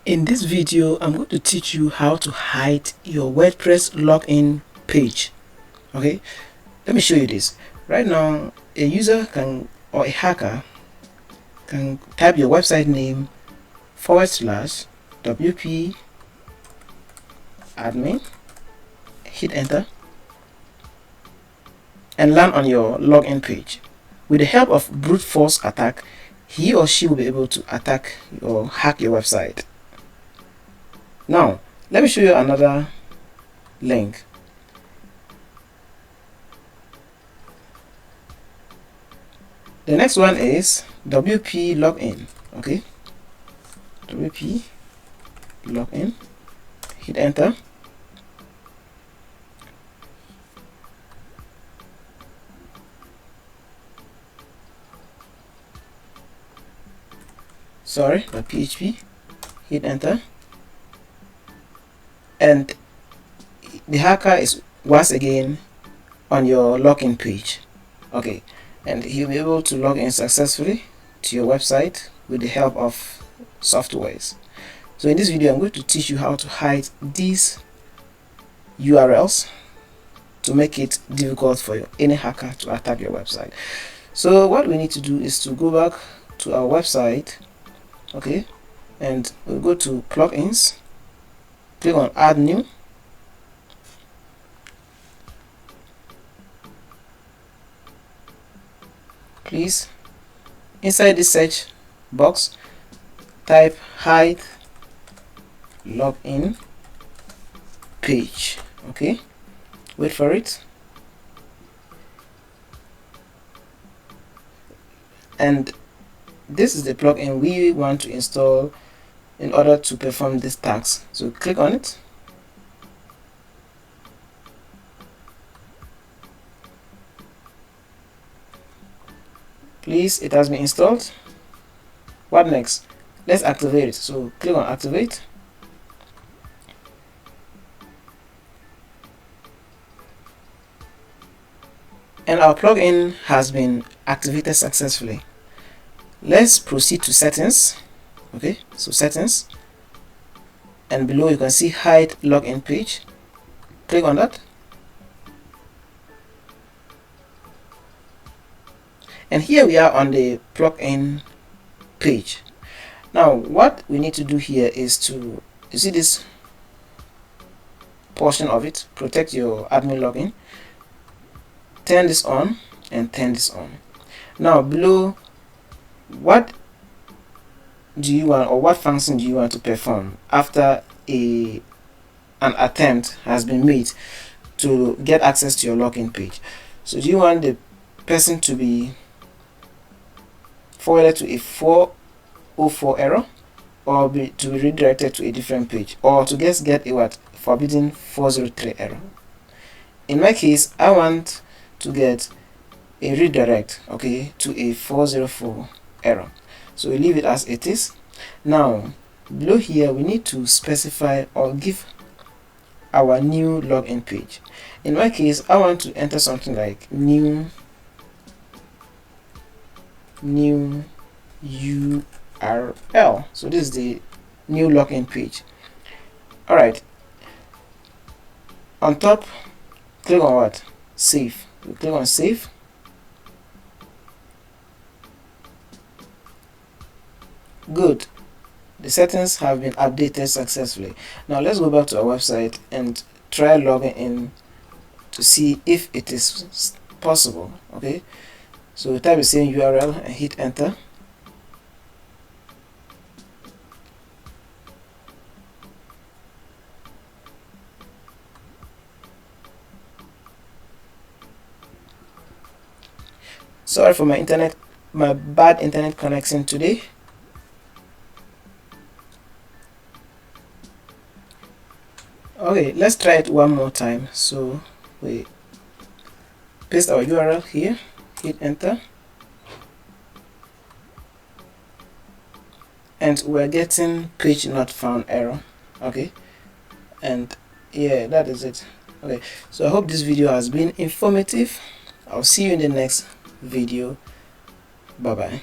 In this video, I'm going to teach you how to hide your WordPress login page. Okay, let me show you this. Right now, a user can, or a hacker can type your website name /wp admin, hit enter, and land on your login page. With the help of brute force attack, he or she will be able to attack or hack your website. Now, let me show you another link. The next one is WP login. Okay, WP login, hit enter, .php, hit enter, and the hacker is once again on your login page. Okay, and he'll be able to log in successfully to your website with the help of softwares. So in this video, I'm going to teach you how to hide these URLs to make it difficult for any hacker to attack your website. So what we need to do is to go back to our website, okay, and we'll go to plugins, click on add new, please inside this search box type hide login page. Okay, wait for it, and this is the plugin we want to install in order to perform this task. So click on it, please, it has been installed. What next? Let's activate it. So click on activate, and our plugin has been activated successfully. Let's proceed to settings. Okay, so settings, and below you can see hide login page. Click on that, and here we are on the plugin page. Now what we need to do here is to, you see this portion of it, protect your admin login, turn this on and turn this on. Now below, what do you want, or what function do you want to perform after an attempt has been made to get access to your login page? So do you want the person to be forwarded to a 404 error, or to be redirected to a different page, or to just get a forbidden 403 error? In my case, I want to get a redirect, okay, to a 404 error. So we leave it as it is. Now below here we need to specify or give our new login page. In my case, I want to enter something like new URL. So this is the new login page. Alright, on top, click on what? Save. We click on save. Good, the settings have been updated successfully. Now let's go back to our website and try logging in to see if it is possible. Okay, so we type the same URL and hit enter. Sorry for my bad internet connection today. Okay, let's try it one more time. So we paste our URL here, hit enter, and we're getting page not found error. Okay, and yeah, that is it. Okay, so I hope this video has been informative. I'll see you in the next video. Bye bye.